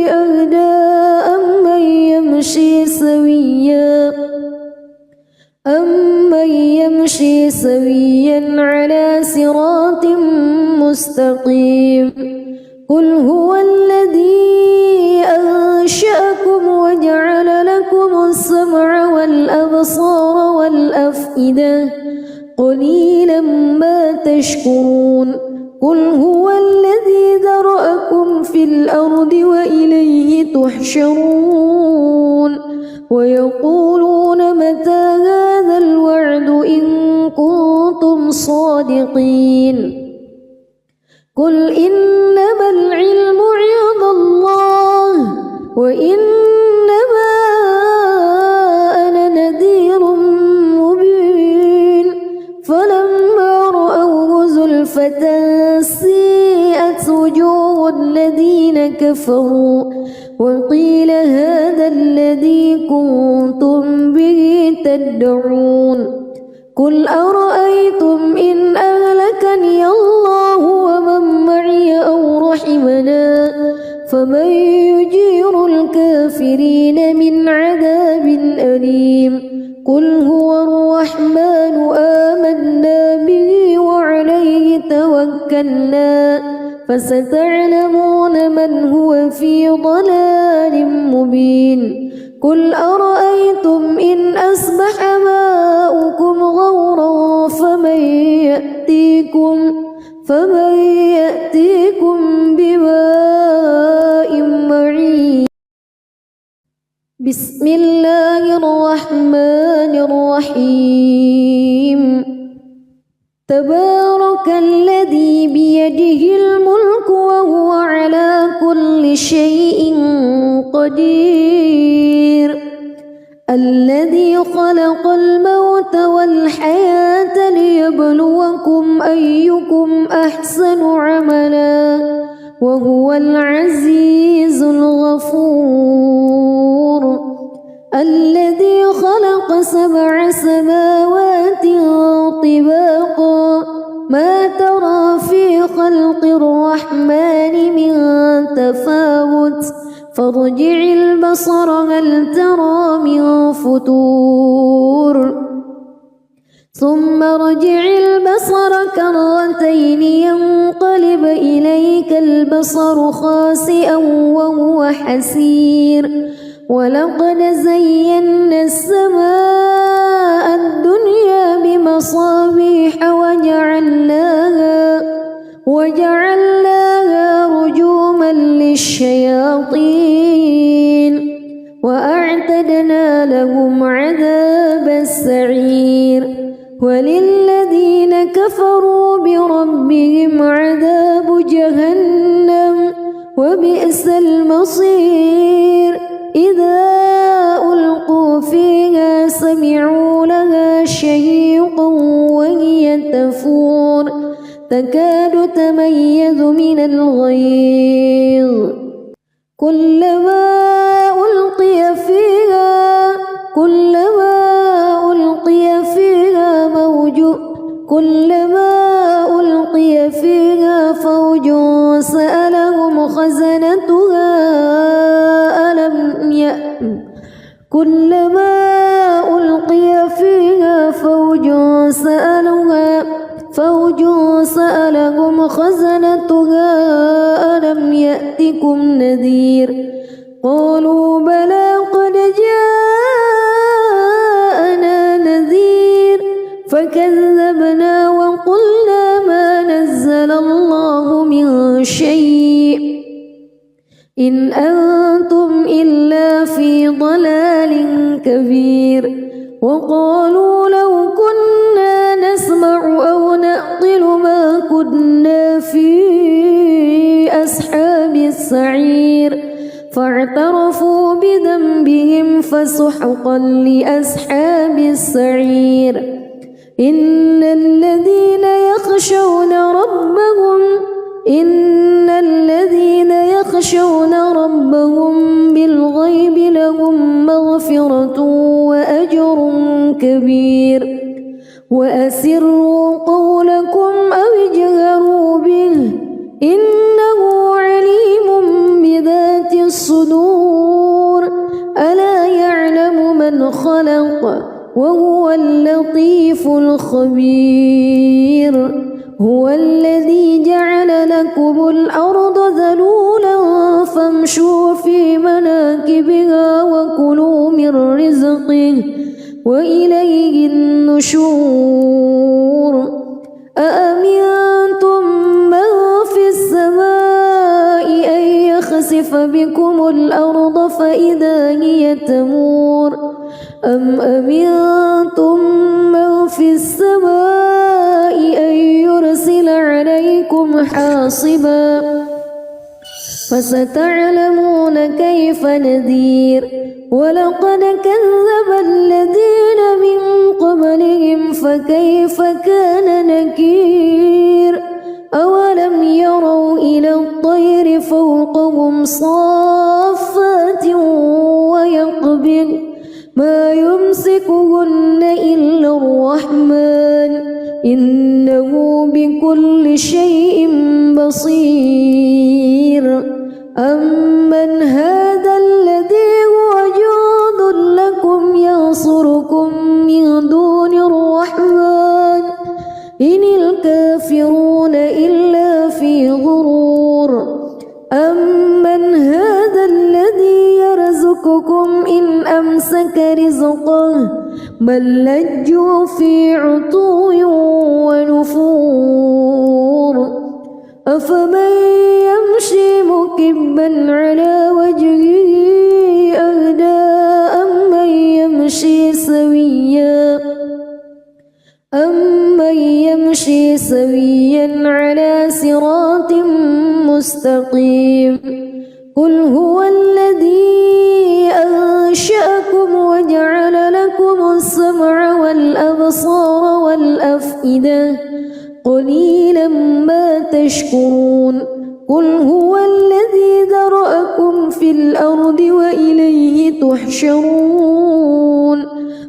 أهدى أمن يمشي سويا على صراط مستقيم قل هو الذي أنشأكم وجعل لكم السمع والأبصار والأفئدة قليلا ما تشكرون قل هو الذي ذرأكم في الأرض وإليه تحشرون ويقولون متى هذا الوعد إن كنتم صادقين قل إنما العلم عند الله وإنما أنا نذير مبين فلما رأوه زلفة سيئت وجوه الذين كفروا وقيل هذا الذي كنتم به تدعون قل أرأيتم إن أهلكني الله ومن معي أو رحمنا فمن يجير الكافرين من عذاب أليم قل هو الرحمن آمنا به وعليه توكلنا فستعلمون من هو في ضلال مبين قل أرأيتم إن أصبح ماؤكم غورا فمن يأتيكم بماء معين بسم الله الرحمن الرحيم تبارك الذي بيده الملك وهو على كل شيء قدير الذي خلق الموت والحياة ليبلوكم أيكم أحسن عملا وهو العزيز الغفور الذي خلق 7 سماوات طباقا ما ترى في خلق الرحمن من تفاوت فارجع البصر هل ترى من فتور ثم ارجع البصر كرتين ينقلب إليك البصر خاسئا وهو حسير ولقد زينا السماء الدنيا بمصابيح وجعلناها رجوما للشياطين وأعتدنا لهم وللذين كفروا بربهم عذاب جهنم وبئس المصير إذا ألقوا فيها سمعوا لها شهيقا وهي تفور تكاد تميز من الغيظ كلما ألقي فيها فوج سألهم خزنتها ألم يأتكم نذير قالوا بلى قد جاءنا نذير فكذبنا وقلنا ما نزل الله من شيء إن أنتم إلا في ضلال كبير وقالوا لو كنا نسمع أو نعقل ما كنا في أصحاب السعير فاعترفوا بذنبهم فسحقا لأصحاب السعير إن الذين يخشون ربهم بالغيب لهم مغفرة وأجر كبير وأسروا قولكم أو اجهروا به إنه عليم بذات الصدور ألا يعلم من خلق وهو اللطيف الخبير هو الذي جعل لكم الأرض ذلولا فامشوا في مناكبها وكلوا من رزقه وإليه النشور أأمنتم من في السماء أن يخسف بكم الأرض فإذا هي تمور أم أمنتم من في السماء أن يرسل عليكم حاصبا فستعلمون كيف نذير ولقد كذب الذين من قبلهم فكيف كان نكير أولم يروا إلى الطير فوقهم صافات ويقبض ما يمسكهن إلا الرحمن إنه بكل شيء بصير أمن هذا الذي هو جند لكم ينصركم من دون الرحمن إن الكافرون إلا في غرور أمن هذا الذي يرزقكم إن أمسك رزقه بل لجوا في عتو ونفور أفمن يمشي مكبا على وجهه أهدى أمن يمشي سويا على صراط مستقيم قل هو الذي أنشأكم وجعل لكم السمع والأبصار والأفئدة قليلا ما تشكرون قل هو الذي ذرأكم في الأرض وإليه تحشرون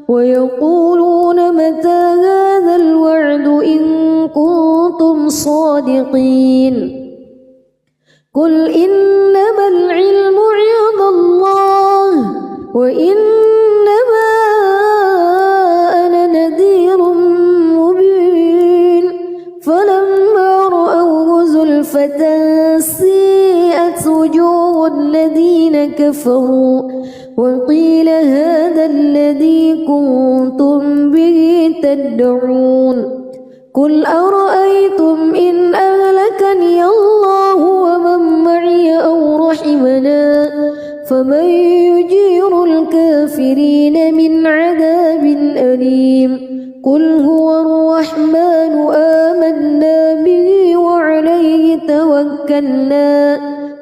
ويقولون متى هذا الوعد إن كنتم صادقين قل إنما العلم عند الله وإنما أنا نذير مبين فلما رأوه زلفة سيئت وجوه الذين كفروا وقيل هذا الذي كنتم به تدعون قل أرأيتم إن أهلكني الله ومن معي أو رحمنا فمن يجير الكافرين من عذاب أليم قل هو الرحمن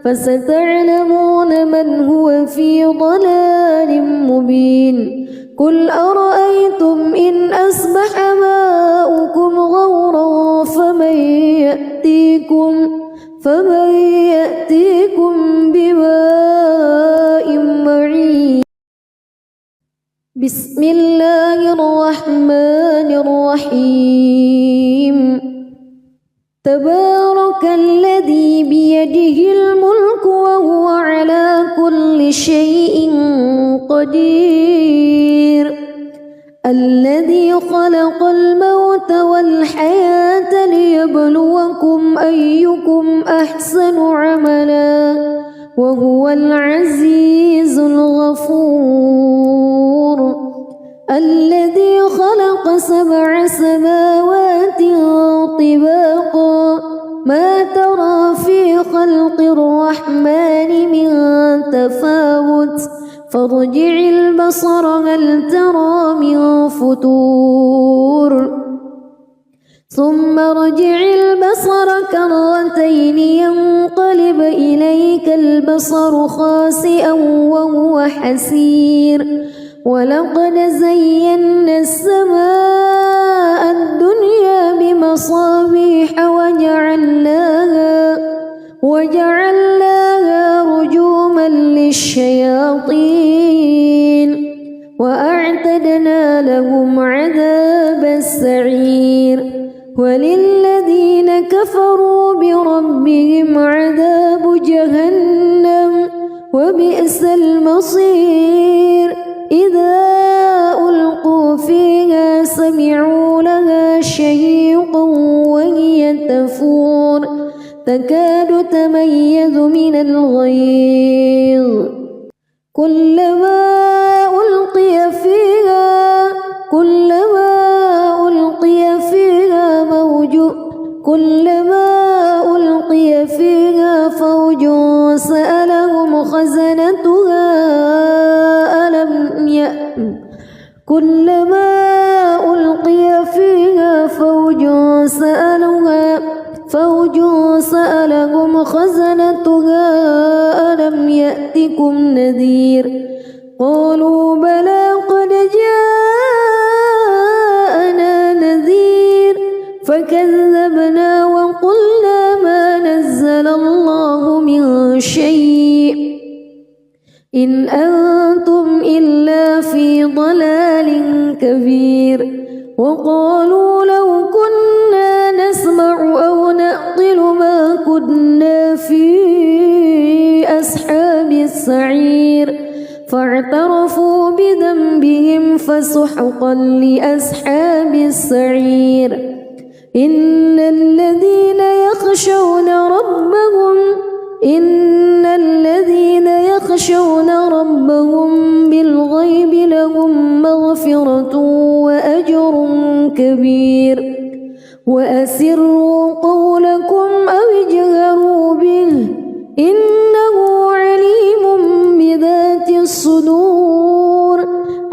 فستعلمون من هو في ضلال مبين قل أرأيتم إن أصبح ماؤكم غورا فمن يأتيكم بماء معين بسم الله الرحمن الرحيم تبارك الذي بيده الملك وهو على كل شيء قدير الذي خلق الموت والحياة ليبلوكم أيكم أحسن عملا وهو العزيز الغفور الذي خلق 7 سماوات طباقا ما ترى في خلق الرحمن من تفاوت فارجع البصر هل ترى من فطور ثم ارجع البصر كرتين ينقلب إليك البصر خاسئا وهو حسير ولقد زينا السماء الدنيا بمصابيح وجعلناها رجوما للشياطين وأعتدنا لهم عذاب السعير وللذين كفروا بربهم عذاب جهنم وبئس المصير إذا ألقوا فيها سمعوا لها شهيقا وهي تفور تكاد تميز من الغيظ كلما ألقي فيها فوج سألهم خزنتها كلما ألقي فيها فوج سألهم خزنتها ألم يأتكم نذير قالوا بلى قد جاءنا نذير فكذبنا وقلنا ما نزل الله من شيء إن أنتم إلا في ضلال كبير وقالوا لو كنا نسمع أو نعقل ما كنا في أصحاب السعير فاعترفوا بذنبهم فسحقا لأصحاب السعير إن الذين يخشون ربهم بالغيب لهم مغفرة وأجر كبير وأسروا قولكم أو اجهروا به إنه عليم بذات الصدور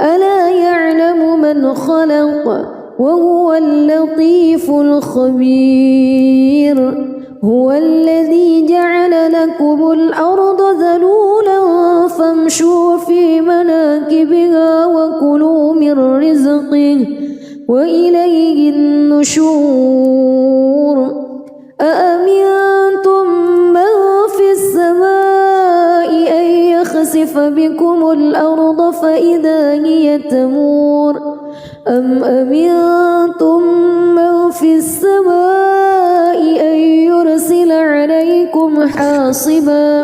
ألا يعلم من خلق وهو اللطيف الخبير هو الذي جعل لكم الأرض ذلولا فامشوا في مناكبها وكلوا من رزقه وإليه النشور أأمنتم من في السماء أن يخسف بكم الأرض فإذا هي تمور أم أمنتم من في السماء أن يرسل عليكم حاصبا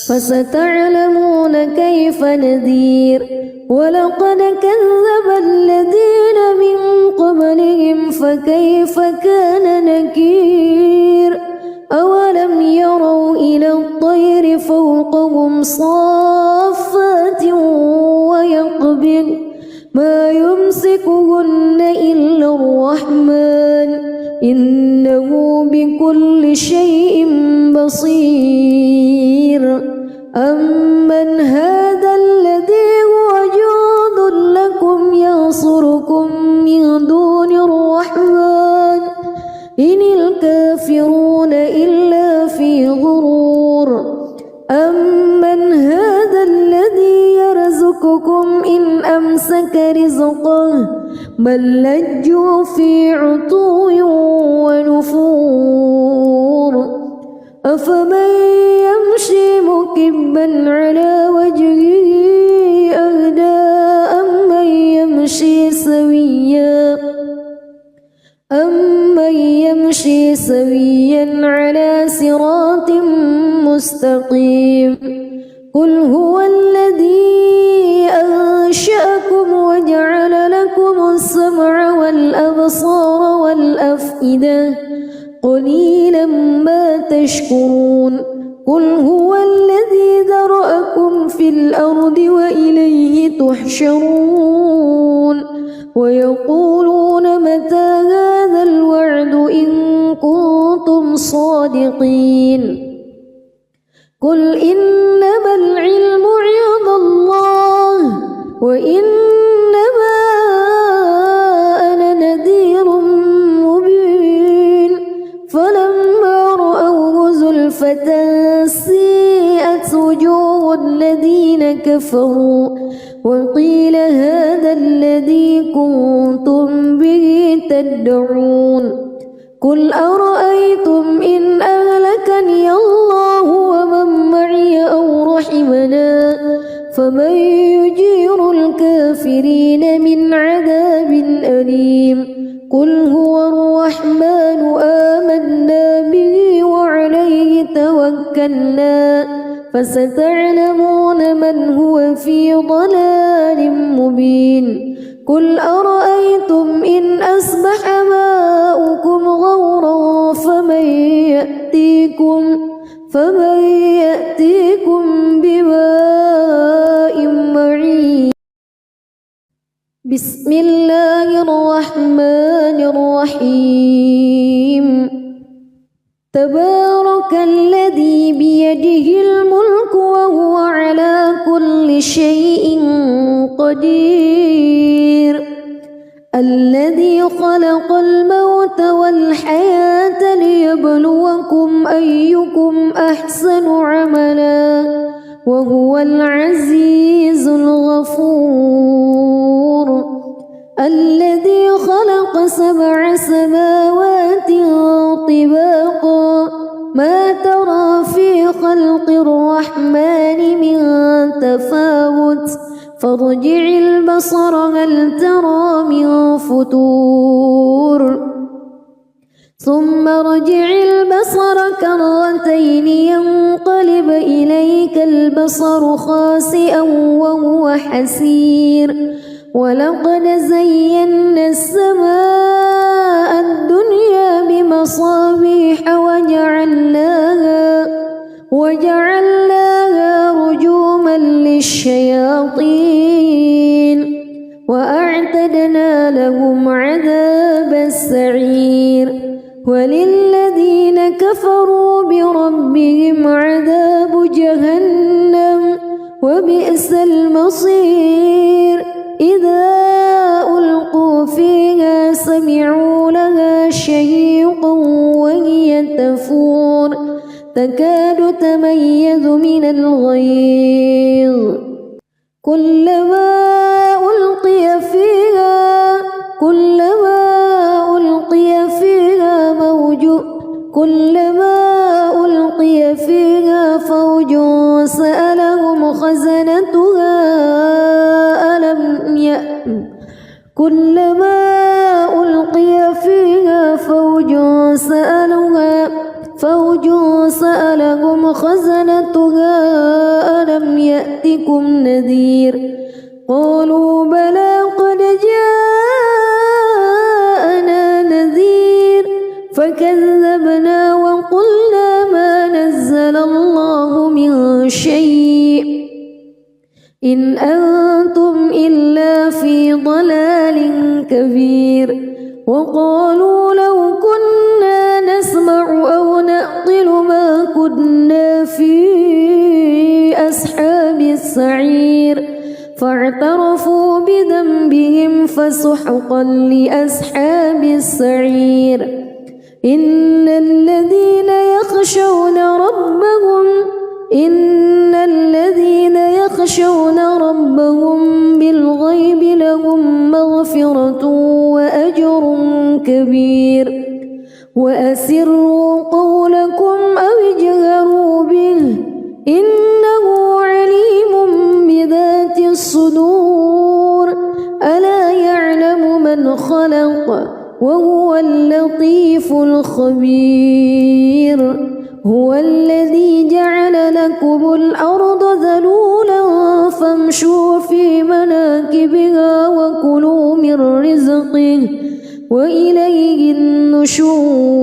فستعلمون كيف نذير ولقد كذب الذين من قبلهم فكيف كان نكير أولم يروا إلى الطير فوقهم صافات ويقبض ما يمسكهن إلا الرحمن إنه بكل شيء بصير أمن هذا الذي هو جند لكم ينصركم من دون الرحمن إن الكافرون إلا في غرور بل لجوا في عتو ونفور أفمن يمشي مكبا على وجهه أهدى أمن يمشي سويا على صراط مستقيم قل هو الذي أنشأكم وجعل لكم السمع والأبصار والأفئدة قليلا ما تشكرون قل هو الذي ذرأكم في الأرض وإليه تحشرون ويقولون متى هذا الوعد إن كنتم صادقين قل إنما العلم عند الله وإنما أنا نذير مبين فلما رأوه زلفة سيئت وجوه الذين كفروا وقيل هذا الذي كنتم به تدعون قل أرأيتم إن أهلكني الله ومن معي أو رحمنا فمن يجير الكافرين من عذاب أليم قل هو الرحمن آمنا به وعليه توكلنا فستعلمون من هو في ضلال مبين قل أرأيتم إن أصبح ماؤكم غورا فمن يأتيكم بماء معين بسم الله الرحمن الرحيم تبارك الذي بيده الملك وهو على كل شيء قدير الذي خلق الموت والحياة ليبلوكم أيكم أحسن عملا وهو العزيز الغفور الذي خلق 7 سماوات طباقا ما ترى في خلق الرحمن من تفاوت فارجع البصر هل ترى من فتور ثم ارجع البصر كرتين ينقلب إليك البصر خاسئا وهو حسير ولقد زينا السماء الدنيا بمصابيح وجعلناها رجوما للشياطين وأعتدنا لهم عذاب السعير وللذين كفروا بربهم عذاب جهنم وبئس المصير إذا ألقوا فيها سمعوا لها شهيقا وهي تفور تكاد تميز من الغيظ كلما ألقي فيها فوج سألهم خزنتها كلما ألقي فيها فوج سألهم خزنتها ألم يأتكم نذير قالوا بلى قد جاءنا نذير فكذبنا وقلنا ما نزل الله من شيء إن أنتم إلا في ضلال كبير وقالوا لو كنا نسمع أو نعقل ما كنا في أصحاب السعير فاعترفوا بذنبهم فسحقا لأصحاب السعير إن الذين يخشون ربهم بالغيب لهم مغفرة سحر كبير وأسروا قولكم أو اجهروا به إنه عليم بذات الصدور ألا يعلم من خلق وهو اللطيف الخبير هو الذي جعل لكم الأرض ذلولا فامشوا في مناكبها وكلوا من رزقه وإليه النشور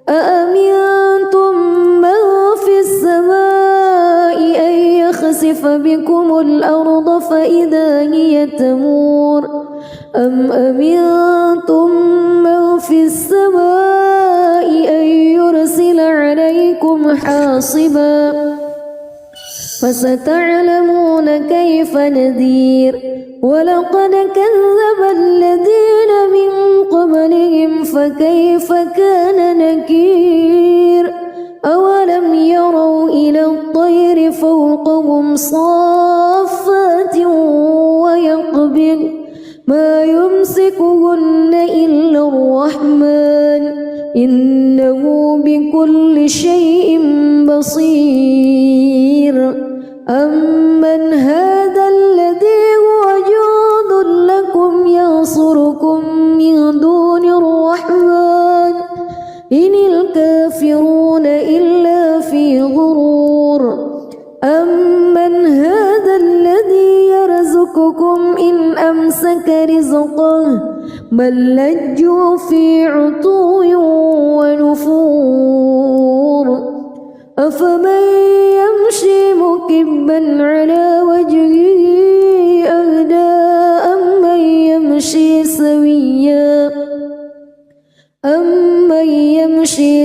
أأمنتم من في السماء أن يخسف بكم الأرض فإذا هي تمور أم أمنتم من في السماء أن يرسل عليكم حاصبا فستعلمون كيف نذير ولقد كذب الذين من قبلهم فكيف كان نكير أولم يروا إلى الطير فوقهم صافات ويقبض ما يمسكهن إلا الرحمن إنه بكل شيء بصير أمن هذا الذي هو جند لكم ينصركم من دون الرحمن إن الكافرون إلا في غرور أمن هذا الذي يرزقكم إن أمسك رزقه بل لجوا في عتو ونفور أفمن يمشي مكبا على وجهه أهدى أمن يمشي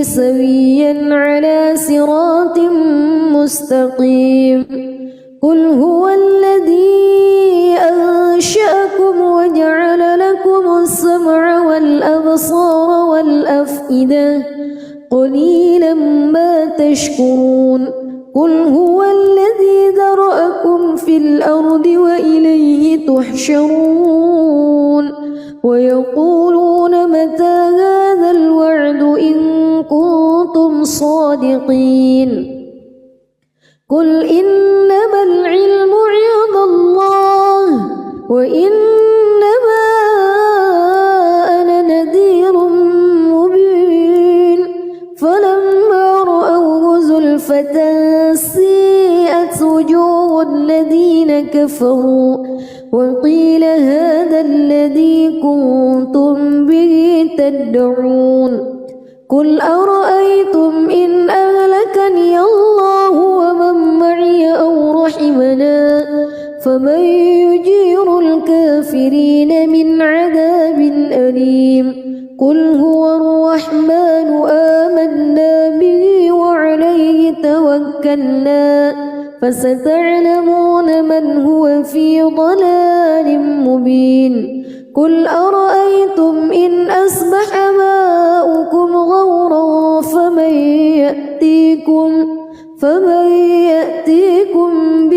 سويا على صراط مستقيم قل هو الذي أنشأكم وجعل لكم السمع والأبصار والأفئدة قليلا ما تشكرون قل هو الذي ذرأكم في الأرض وإليه تحشرون ويقولون متى هذا الوعد إن كنتم صادقين قل إنما العلم عند الله وإنما أنا نذير مبين فلما رأوه زلفة سيئت وجوه الذين كفروا وقيل هذا الذي كنتم به تدعون قل أرأيتم إن أهلكني الله ومن معي أو رحمنا فمن يجير الكافرين من عذاب أليم قل هو الرحمن آمنا به وعليه توكلنا فستعلمون من هو في ضلال مبين قل أرأيتم إن أصبح ماؤكم غورا فمن يأتيكم